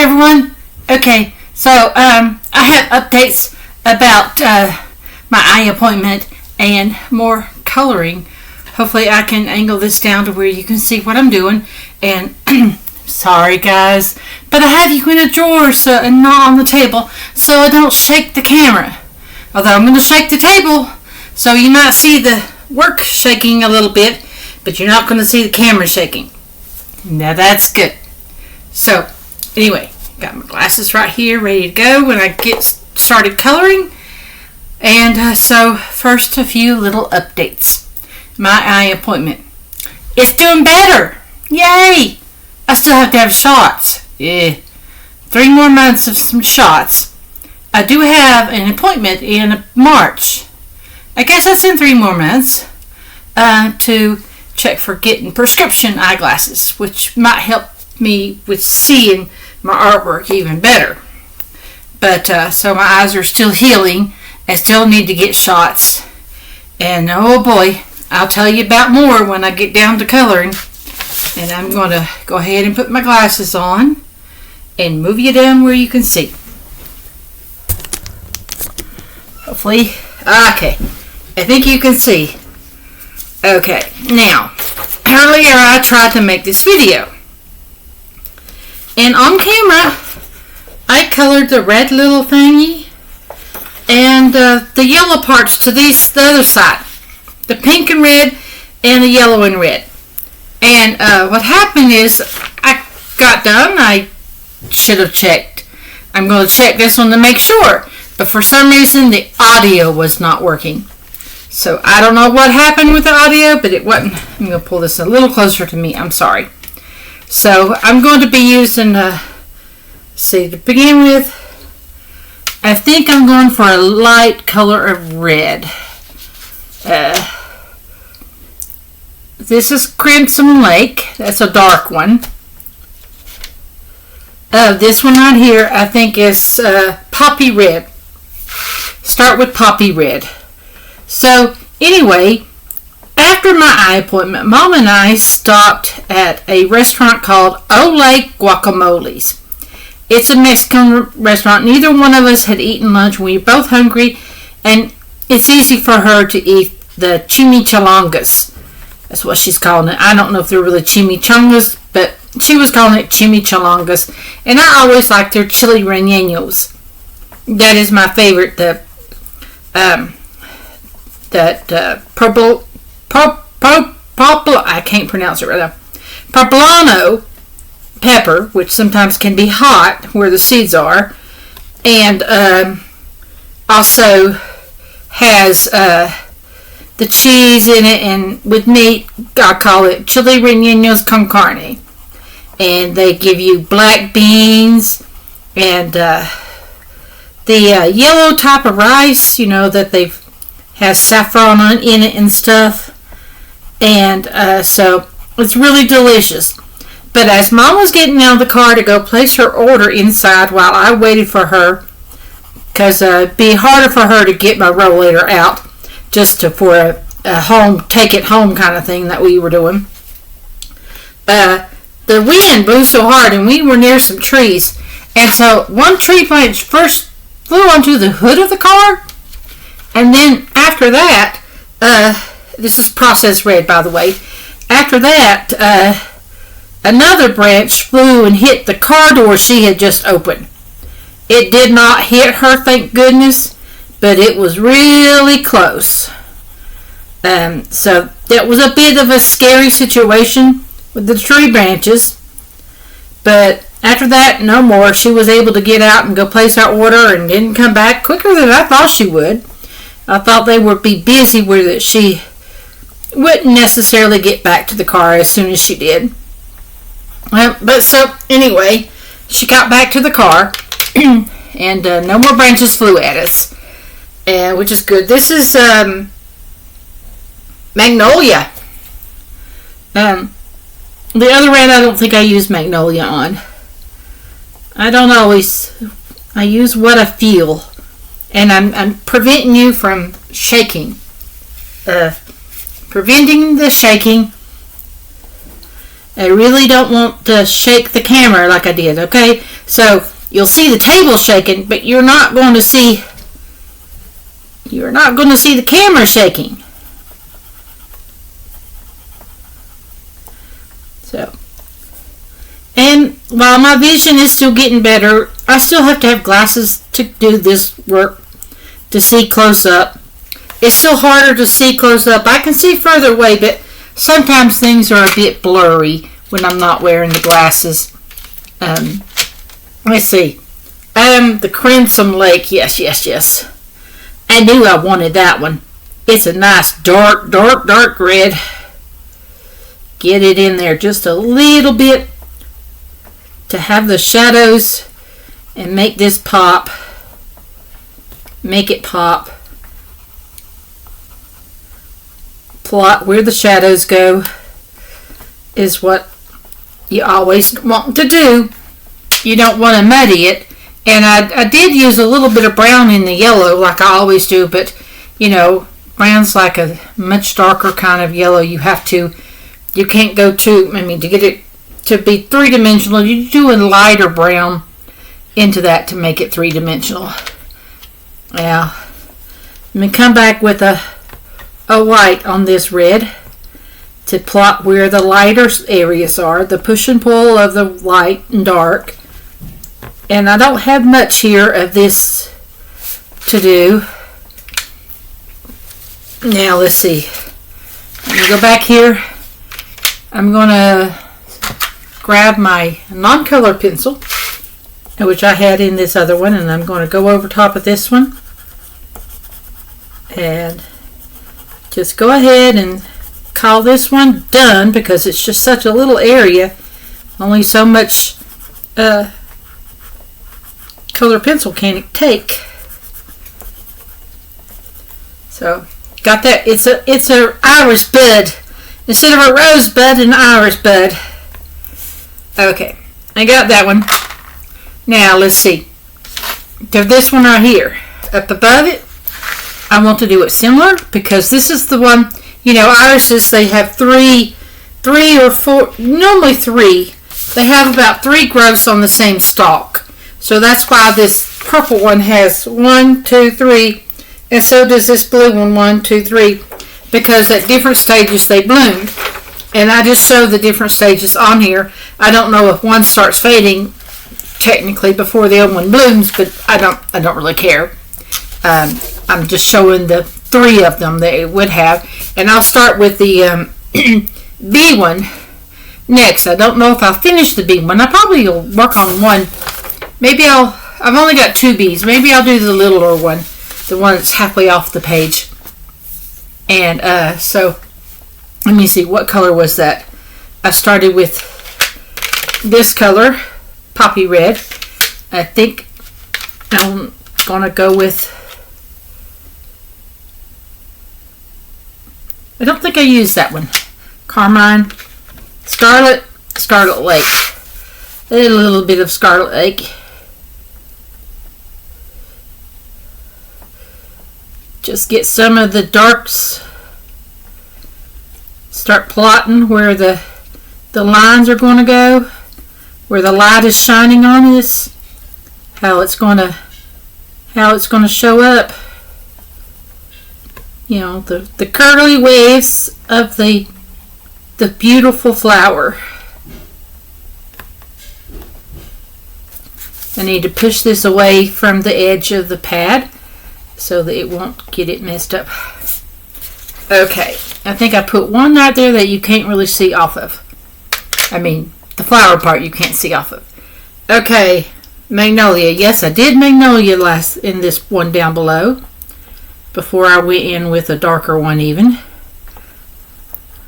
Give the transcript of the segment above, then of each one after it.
Hi everyone. Okay, so I have updates about my eye appointment and more coloring. Hopefully I can angle this down to where you can see what I'm doing. And sorry guys, but I have you in a drawer and not on the table so I don't shake the camera. Although I'm going to shake the table, so you might see the work shaking a little bit, but you're not going to see the camera shaking. Now that's good. So anyway, got my glasses right here ready to go when I get started coloring. And so first, a few little updates. My eye appointment. It's doing better. Yay! I still have to have shots. 3 more months of some shots. I do have an appointment in March. I guess that's in 3 more months to check for getting prescription eyeglasses, which might help me with seeing my artwork even better. But so my eyes are still healing. I still need to get shots. And oh boy, I'll tell you about more when I get down to coloring. And I'm going to go ahead and put my glasses on and move you down where you can see. Hopefully, okay. I think you can see. Okay, now, earlier I tried to make this video. And on camera, I colored the red little thingy and the yellow parts to the other side. The pink and red and the yellow and red. And what happened is I got done. I should have checked. I'm going to check this one to make sure. But for some reason, the audio was not working. So I don't know what happened with the audio, but it wasn't. I'm going to pull this a little closer to me. I'm sorry. So I'm going to be using, see, to begin with, I think I'm going for a light color of red. This is Crimson Lake. That's a dark one. This one right here, I think is Poppy Red. Start with Poppy Red. So anyway, after my eye appointment, Mom and I stopped at a restaurant called Ole Guacamoles. It's a Mexican restaurant. Neither one of us had eaten lunch. We were both hungry, and it's easy for her to eat the chimichangas. That's what she's calling it. I don't know if they're really chimichangas, but she was calling it chimichangas. And I always like their chili rellenos. That is my favorite. I can't pronounce it right now. Poblano pepper, which sometimes can be hot where the seeds are, and also has the cheese in it, and with meat, I call it chili rellenos con carne. And they give you black beans and the yellow type of rice, you know, that they has saffron in it and stuff. And so it's really delicious. But as Mom was getting out of the car to go place her order inside while I waited for her, because it'd be harder for her to get my rollator out just for a home, take it home kind of thing that we were doing. The wind blew so hard and we were near some trees. And so one tree branch first flew onto the hood of the car. And then after that, this is processed red, by the way. After that, another branch flew and hit the car door she had just opened. It did not hit her, thank goodness, but it was really close. So that was a bit of a scary situation with the tree branches. But after that, no more. She was able to get out and go place our order and didn't come back quicker than I thought she would. I thought they would be busy with it. She wouldn't necessarily get back to the car as soon as she did. But so, anyway, she got back to the car, and no more branches flew at us, which is good. This is Magnolia. The other red, I don't think I use Magnolia on. I don't always. I use what I feel. And I'm preventing you from shaking. Preventing the shaking I really don't want to shake the camera like I did, okay? So you'll see the table shaking, but you're not going to see the camera shaking. So, and while my vision is still getting better, I still have to have glasses to do this work, to see close up. It's still harder to see close up. I can see further away, but sometimes things are a bit blurry when I'm not wearing the glasses. Let's see. The Crimson Lake. Yes. I knew I wanted that one. It's a nice dark red. Get it in there just a little bit to have the shadows and make this pop. Make it pop. Plot where the shadows go is what you always want to do. You don't want to muddy it. And I did use a little bit of brown in the yellow like I always do, but brown's like a much darker kind of yellow. You can't go too, to get it to be three-dimensional, you do a lighter brown into that to make it three-dimensional. Now, let me come back with a white on this red to plot where the lighter areas are, the push and pull of the light and dark. And I don't have much here of this to do. Now let's see. Let me go back here. I'm going to grab my non-color pencil, which I had in this other one, and I'm going to go over top of this one. And just go ahead and call this one done because it's just such a little area. Only so much color pencil can it take. So got that. It's a iris bud instead of a rosebud, an iris bud. Okay, I got that one. Now let's see. To this one right here, up above it, I want to do it similar because this is the one. Irises, they have three or four, normally three. They have about 3 growths on the same stalk. So that's why this purple one has 1, 2, 3, and so does this blue one, 1, 2, 3, because at different stages they bloom. And I just show the different stages on here. I don't know if one starts fading technically before the other one blooms, but I don't really care. I'm just showing the 3 of them that it would have, and I'll start with the B one next. I don't know if I'll finish the B one. I probably will work on one. Maybe I've only got 2 B's. Maybe I'll do the littler one, the one that's halfway off the page. And so let me see, what color was that? I started with this color, poppy red. I think I'm gonna go with, I don't think I used that one. Carmine, Scarlet Lake. A little bit of Scarlet Lake. Just get some of the darks. Start plotting where the lines are going to go, where the light is shining on this, how it's going to show up. The curly waves of the beautiful flower. I need to push this away from the edge of the pad so that it won't get it messed up. Okay, I think I put one right there that you can't really see off of. The flower part you can't see off of. Okay, Magnolia. Yes, I did Magnolia last in this one down below before I went in with a darker one even.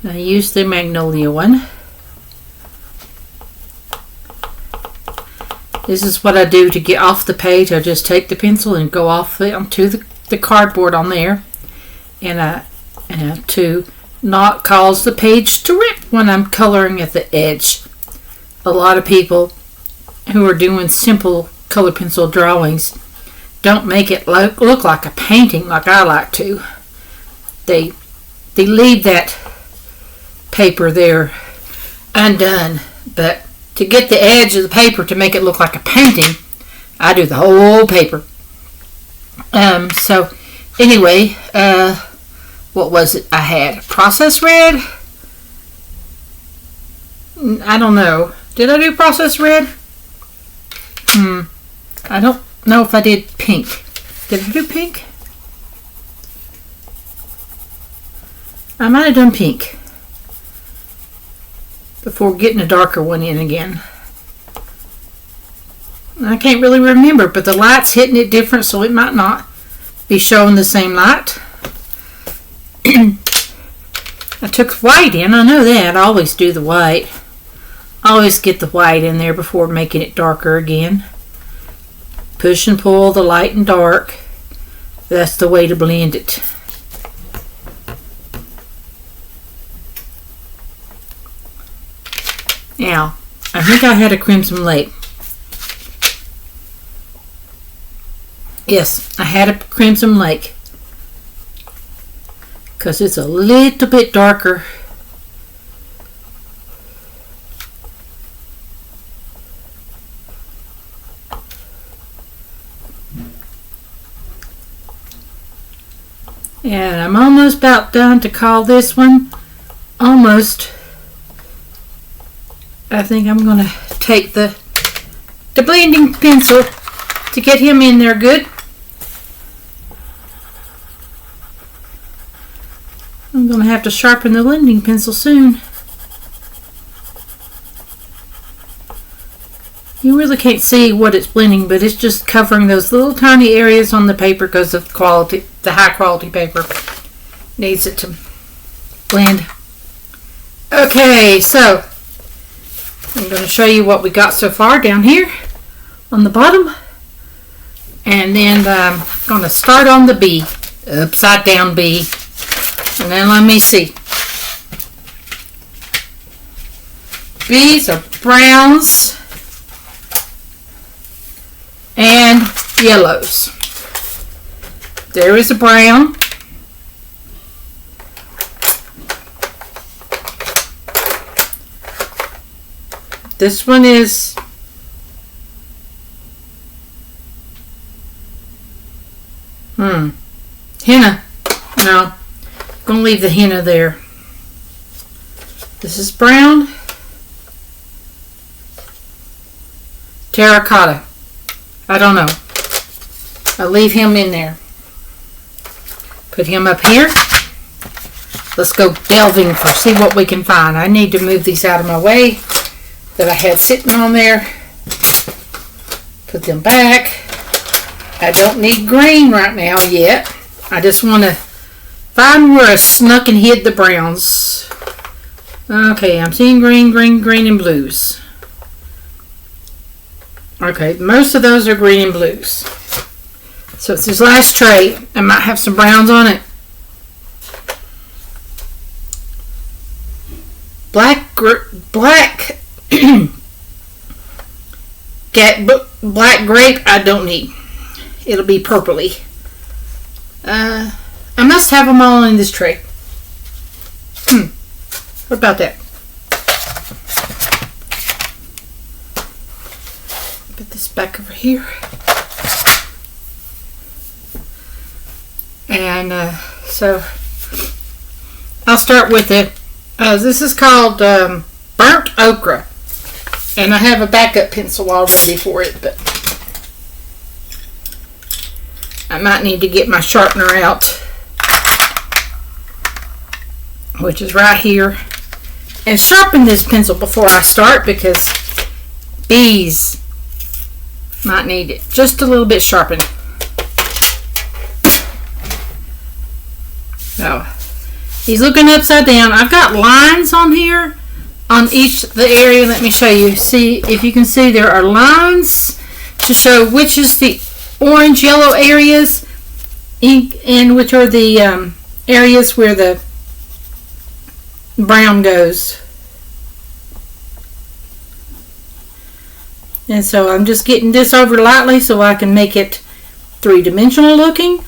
I used the Magnolia one. This is what I do to get off the page. I just take the pencil and go off onto the cardboard on there, and to not cause the page to rip when I'm coloring at the edge. A lot of people who are doing simple color pencil drawings don't make it look like a painting like I like to. They leave that paper there undone. But to get the edge of the paper to make it look like a painting, I do the whole paper. So anyway, what was it I had? Process red? I don't know. Did I do process red? I don't know if I did pink. Did I do pink? I might have done pink before getting a darker one in again. I can't really remember, but the light's hitting it different, so it might not be showing the same light. I took white in, I know that. I always do the white. I always get the white in there before making it darker again. Push and pull the light and dark. That's the way to blend it. Now, I think I had a Crimson Lake. Yes, I had a Crimson Lake. Because it's a little bit darker. And I'm almost about done to call this one. Almost. I think I'm going to take the blending pencil to get him in there good. I'm going to have to sharpen the blending pencil soon. You really can't see what it's blending, but it's just covering those little tiny areas on the paper because of quality, the high quality paper needs it to blend. Okay, so I'm going to show you what we got so far down here on the bottom. And then I'm going to start on the B, upside down B. And then let me see. These are browns and yellows. There is a brown. This one is henna. No, I'm going to leave the henna there. This is brown. Terracotta. I don't know. I'll leave him in there. Put him up here. Let's go delving for see what we can find. I need to move these out of my way that I had sitting on there. Put them back. I don't need green right now yet. I just want to find where I snuck and hid the browns. Okay, I'm seeing green, green, green, and blues. Okay, most of those are green and blues. So it's this last tray. I might have some browns on it. Black black grape I don't need. It'll be purpley. I must have them all in this tray. What about that? Put this back over here. And so I'll start with it. This is called Burnt Okra. And I have a backup pencil already for it, but I might need to get my sharpener out, which is right here, and sharpen this pencil before I start because bees might need it just a little bit sharpened. So he's looking upside down. I've got lines on here on the area. Let me show you. See if you can see there are lines to show which is the orange yellow areas and which are the areas where the brown goes. And so I'm just getting this over lightly so I can make it three-dimensional looking.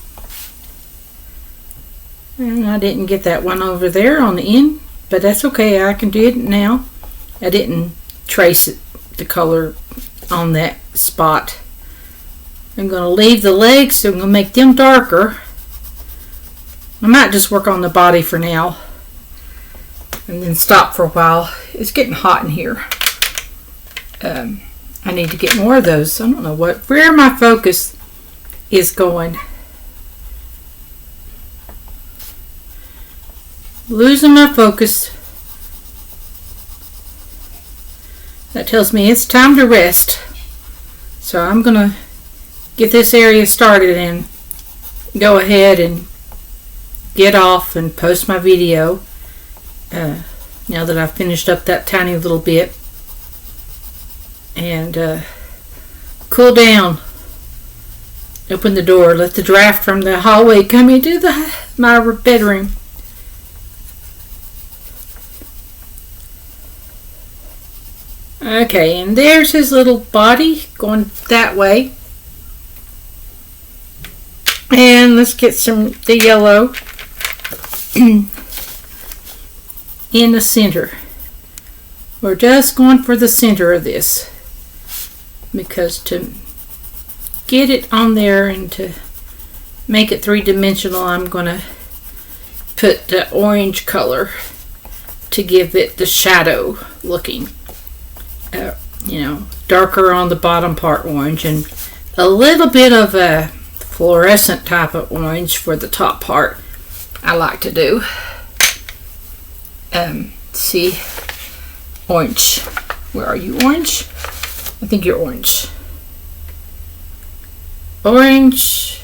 And I didn't get that one over there on the end, but that's okay. I can do it now. I didn't trace it, the color on that spot. I'm going to leave the legs, so I'm going to make them darker. I might just work on the body for now and then stop for a while. It's getting hot in here. I need to get more of those. I don't know where my focus is going. Losing my focus. That tells me it's time to rest. So I'm going to get this area started and go ahead and get off and post my video now that I've finished up that tiny little bit, and cool down. Open the door, let the draft from the hallway come into my bedroom. Okay, and there's his little body going that way. And let's get the yellow in the center. We're just going for the center of this, because to get it on there and to make it three-dimensional, I'm going to put the orange color to give it the shadow looking. Darker on the bottom part orange, and a little bit of a fluorescent type of orange for the top part. I like to do. See, orange. Where are you, orange? I think you're orange. Orange.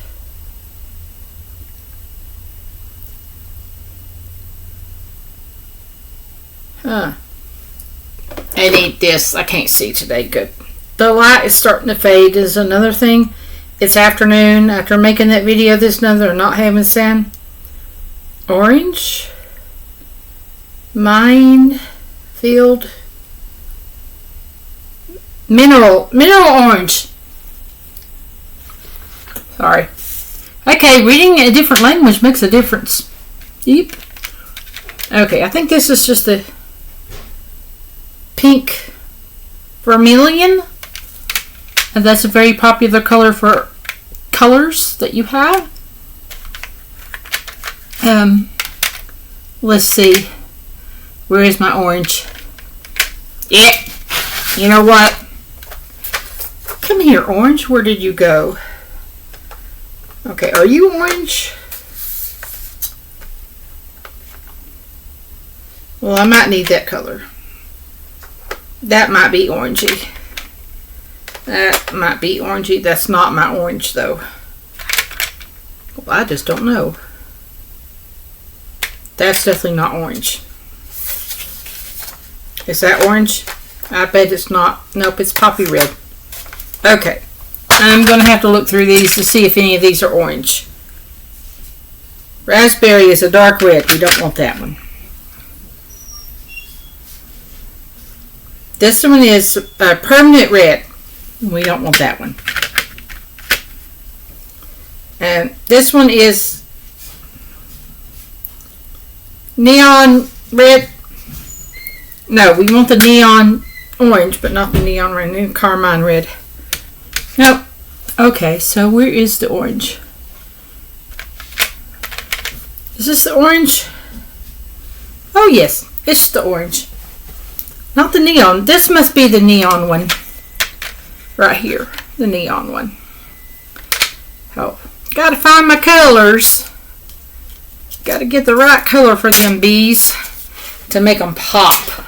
Huh. I need this. I can't see today good. The light is starting to fade is another thing. It's afternoon after making that video this another not having sun. Orange. Minefield. Mineral orange. Sorry. Okay, reading a different language makes a difference. Yep. Okay, I think this is just a pink vermilion, and that's a very popular color for colors that you have. Let's see, where is my orange? Yeah, you know what, come here, orange, where did you go? Okay, are you orange? Well, I might need that color. That might be orangey. That might be orangey. That's not my orange, though. Well, I just don't know. That's definitely not orange. Is that orange? I bet it's not. Nope, it's poppy red. Okay. I'm going to have to look through these to see if any of these are orange. Raspberry is a dark red. We don't want that one. This one is a permanent red. We don't want that one. And this one is neon red. No, we want the neon orange, but not the neon red, the carmine red. Nope. Okay, so where is the orange? Is this the orange? Oh yes, it's the orange. Not the neon. This must be the neon one. Right here. The neon one. Oh. Gotta find my colors. Gotta get the right color for them bees to make them pop.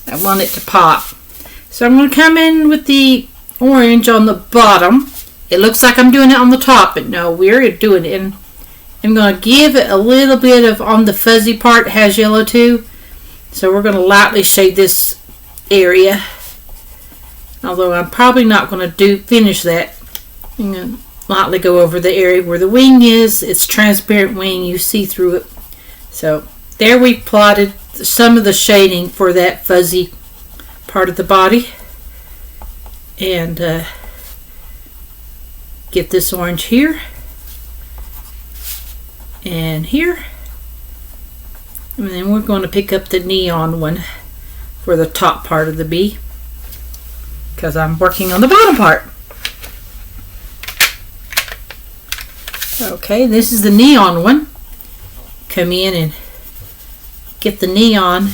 I want it to pop. So I'm going to come in with the orange on the bottom. It looks like I'm doing it on the top, but no, we're doing it in. I'm going to give it a little bit of, on the fuzzy part, it has yellow too. So we're going to lightly shade this area. Although I'm probably not going to finish that. I'm going to lightly go over the area where the wing is. It's transparent wing. You see through it. So there we plotted some of the shading for that fuzzy part of the body. And get this orange here. And here. And then we're going to pick up the neon one for the top part of the bee, because I'm working on the bottom part. Okay, this is the neon one. Come in and get the neon.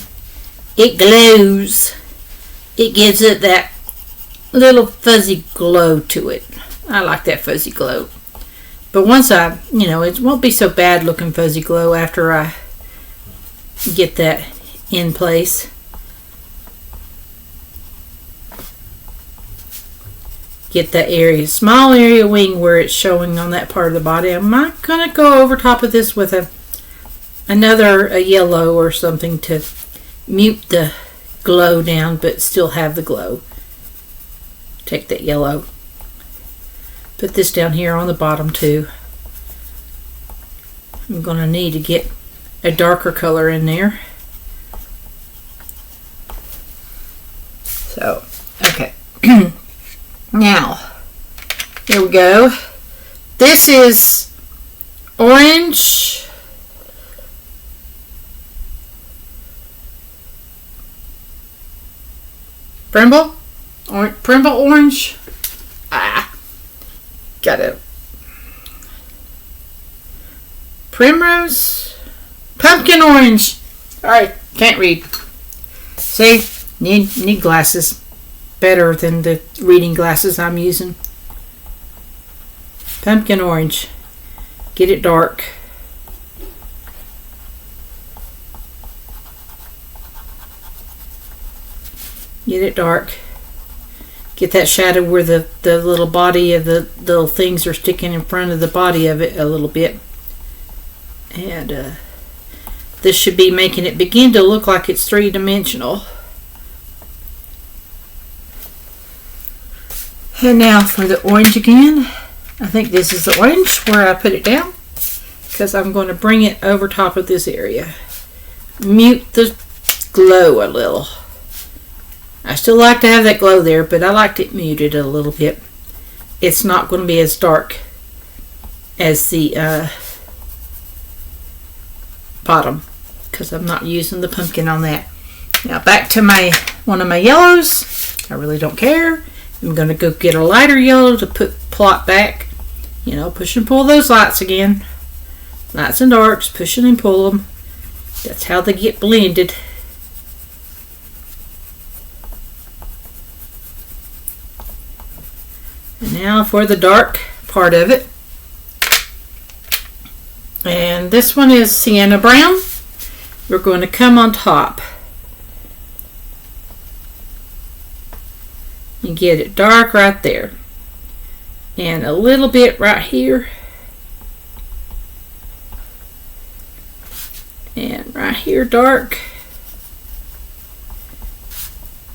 It glows. It gives it that little fuzzy glow to it. I like that fuzzy glow. But once it won't be so bad looking fuzzy glow after I get that in place. Get that area, small area wing where it's showing on that part of the body. I'm not going to go over top of this with another yellow or something to mute the glow down, but still have the glow. Take that yellow. Put this down here on the bottom too. I'm going to need to get a darker color in there. So, okay. Now, here we go. This is orange. Brimble? Brimble orange? Got it. Primrose? Pumpkin orange. Alright, can't read. See? Need glasses. Better than the reading glasses I'm using. Pumpkin orange. Get it dark. Get it dark. Get that shadow where the little body of the little things are sticking in front of the body of it a little bit. And this should be making it begin to look like it's three-dimensional. And now for the orange again. I think this is the orange where I put it down, because I'm going to bring it over top of this area. Mute the glow a little. I still like to have that glow there, but I like it muted a little bit. It's not going to be as dark as the bottom, because I'm not using the pumpkin on that. Now back to one of my yellows. I really don't care. I'm going to go get a lighter yellow to plot back. Push and pull those lights again. Lights and darks, push and pull them. That's how they get blended. And now for the dark part of it. And this one is sienna brown. We're going to come on top. You get it dark right there. And a little bit right here. And right here dark.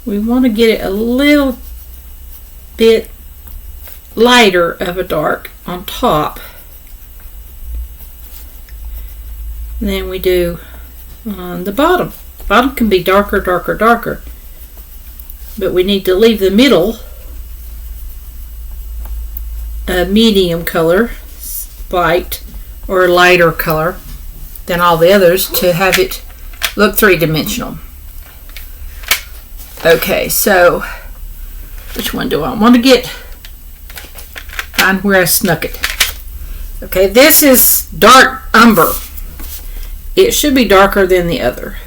We want to get it a little bit lighter of a dark on top than we do on the bottom. The bottom can be darker, darker, darker. But we need to leave the middle a medium color, light or lighter color than all the others to have it look three-dimensional. Okay, so which one do I want to get? Find where I snuck it. Okay, this is dark umber. It should be darker than the other.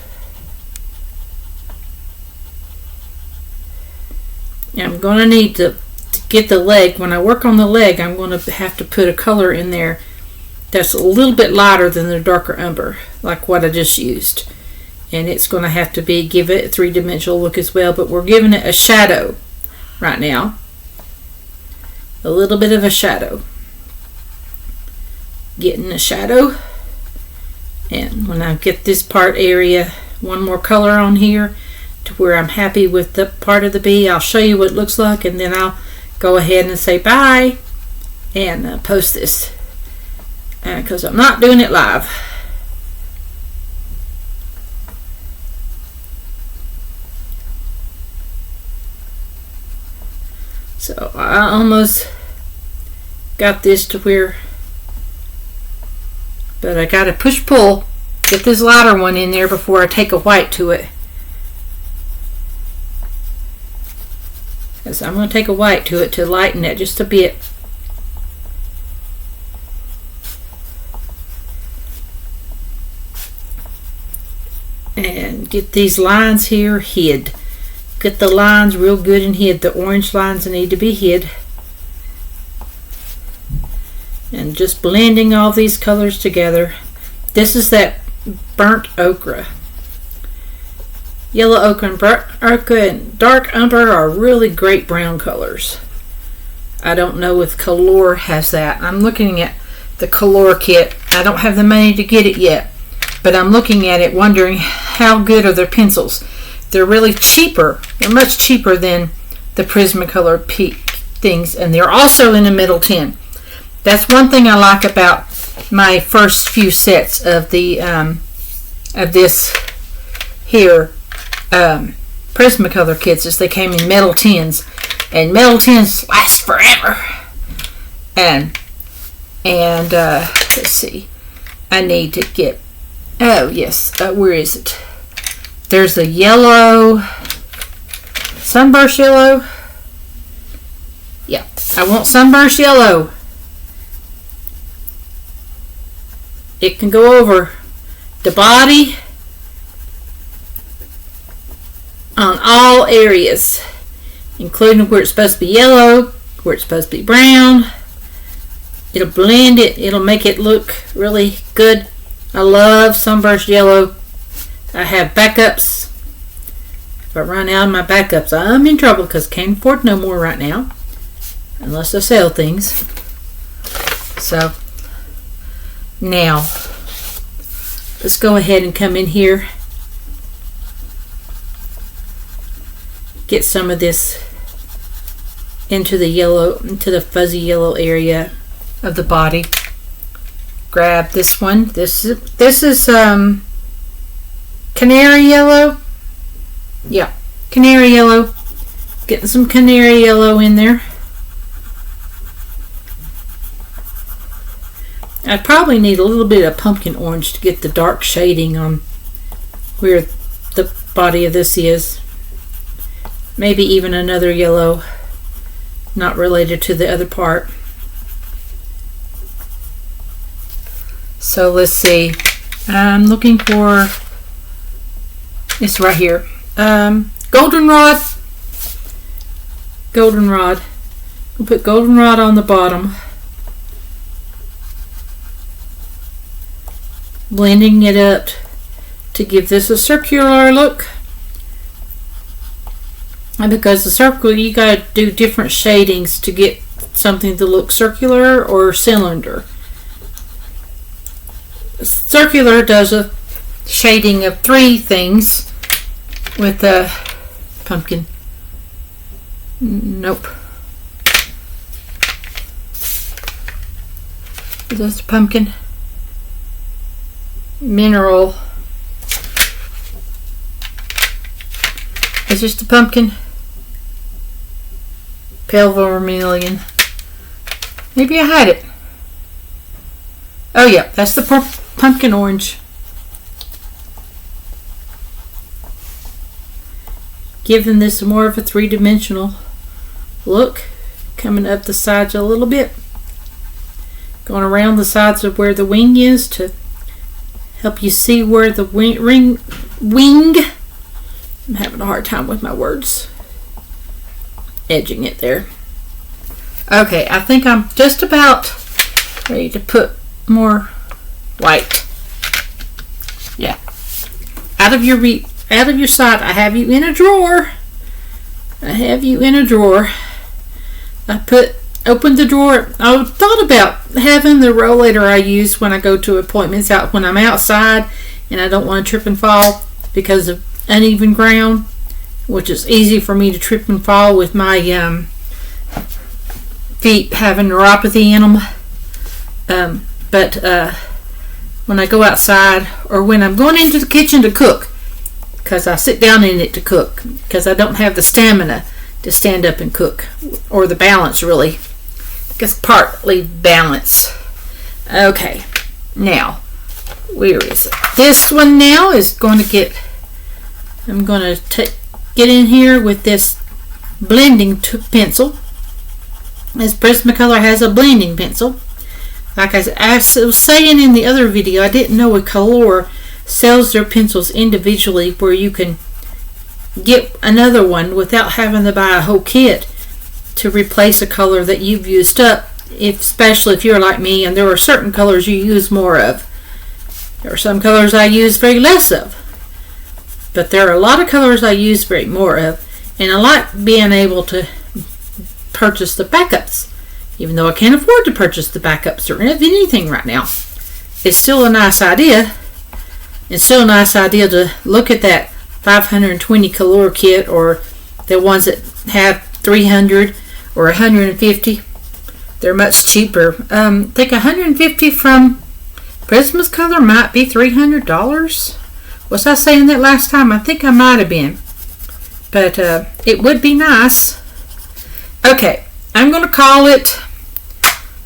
I'm going to need to get the leg. When I work on the leg, I'm going to have to put a color in there that's a little bit lighter than the darker umber, like what I just used. And it's going to have to give it a three-dimensional look as well, but we're giving it a shadow right now. A little bit of a shadow. Getting a shadow. And when I get this part area, one more color on here to where I'm happy with the part of the bee, I'll show you what it looks like, and then I'll go ahead and say bye and post this, because I'm not doing it live. So I almost got this to where, but I got to push pull, get this lighter one in there before I take a white to it. because I'm going to take a white to it to lighten it just a bit. And get these lines here hid. Get the lines real good and hid. The orange lines need to be hid. And just blending all these colors together. This is that burnt ochre. Yellow ochre and burnt ochre and dark umber are really great brown colors. I don't know if Color has that. I'm looking at the Color kit. I don't have the money to get it yet, but I'm looking at it wondering how good are their pencils. They're really cheaper. They're much cheaper than the Prismacolor things, and they're also in a metal tin. That's one thing I like about my first few sets of the of this here Prismacolor kits, is they came in metal tins, and metal tins last forever. And let's see, I need to get, oh yes, where is it? There's a yellow, sunburst yellow. Yeah, I want sunburst yellow. It can go over the body on all areas, including where it's supposed to be yellow, where it's supposed to be brown. It'll blend it. It'll make it look really good. I love sunburst yellow. I have backups. If I run out of my backups, I'm in trouble because I can't afford no more right now, unless I sell things. So now let's go ahead and come in here, get some of this into the yellow, into the fuzzy yellow area of the body. Grab this one. This is canary yellow. Yeah, canary yellow. Getting some canary yellow in there. I probably need a little bit of pumpkin orange to get the dark shading on where the body of this is. Maybe even another yellow, not related to the other part. So let's see. I'm looking for, it's right here. Goldenrod. Goldenrod. We'll put goldenrod on the bottom. Blending it up to give this a circular look. And because the circle, you got to do different shadings to get something to look circular or cylinder. Circular does a shading of 3 things with the pumpkin. Nope. Is this the pumpkin? Mineral. Is this the pumpkin? Pale vermilion. Maybe I had it. Oh yeah, that's the pumpkin orange. Giving this more of a 3-dimensional look. Coming up the sides a little bit. Going around the sides of where the wing is to help you see where the wing. I'm having a hard time with my words. Edging it there. Okay, I think I'm just about ready to put more white. Yeah. Out of your sight. I have you in a drawer. Opened the drawer. I thought about having the rollator I use when I go to appointments out when I'm outside and I don't want to trip and fall because of uneven ground, which is easy for me to trip and fall with my feet having neuropathy in them. But when I go outside or when I'm going into the kitchen to cook, because I sit down in it to cook, because I don't have the stamina to stand up and cook, or the balance really. I guess partly balance. Okay, now, where is it? This one now is going to get, I'm going to get in here with this blending pencil. As Prismacolor has a blending pencil. Like I was saying in the other video, I didn't know a Color sells their pencils individually where you can get another one without having to buy a whole kit to replace a color that you've used up, especially if you're like me and there are certain colors you use more of. There are some colors I use very less of, but there are a lot of colors I use very more of, and I like being able to purchase the backups. Even though I can't afford to purchase the backups or anything right now, it's still a nice idea. It's still a nice idea to look at that 520 Color kit, or the ones that have 300 or 150. They're much cheaper. I think 150 from Prismacolor might be $300. Was I saying that last time? I think I might have been. But it would be nice. Okay, I'm going to call it.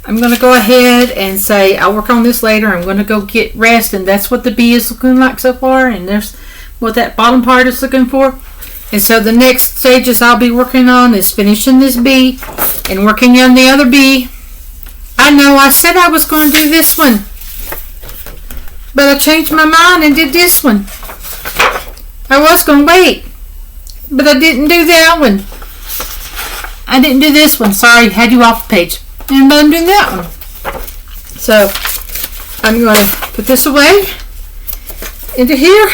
I'm going to go ahead and say I'll work on this later. I'm going to go get rest, and that's what the bee is looking like so far, and there's what that bottom part is looking for. And so the next stages I'll be working on is finishing this bee and working on the other bee. I know I said I was going to do this one, but I changed my mind and did this one. I was going to wait, but I didn't do that one. I didn't do this one. Sorry, had you off the page. And I'm doing that one. So I'm going to put this away into here.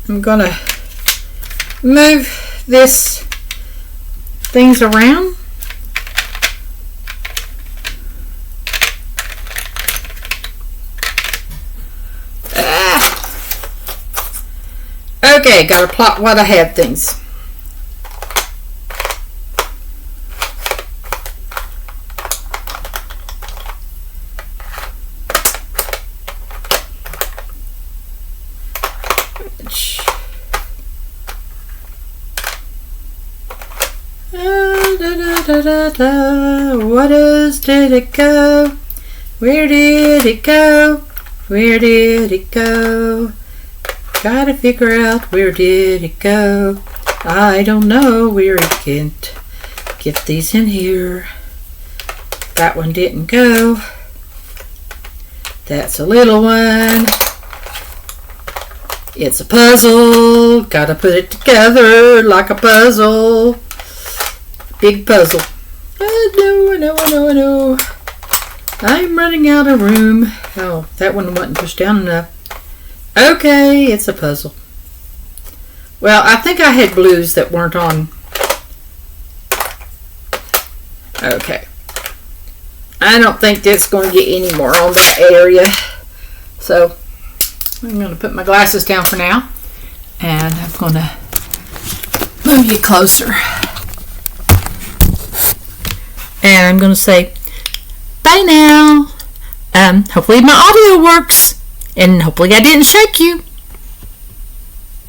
I'm going to move this things around. Okay, got to plot what I had things. What else did it go? Where did it go? Where did it go? Gotta figure out where did it go. I don't know where it went. Get these in here. That one didn't go. That's a little one. It's a puzzle. Gotta put it together like a puzzle. Big puzzle. I know. I'm running out of room. Oh, that one wasn't pushed down enough. Okay, it's a puzzle. Well, I think I had blues that weren't on. Okay. I don't think that's going to get any more on that area. So, I'm going to put my glasses down for now. And I'm going to move you closer. And I'm going to say, bye now. Hopefully my audio works. And hopefully I didn't shake you.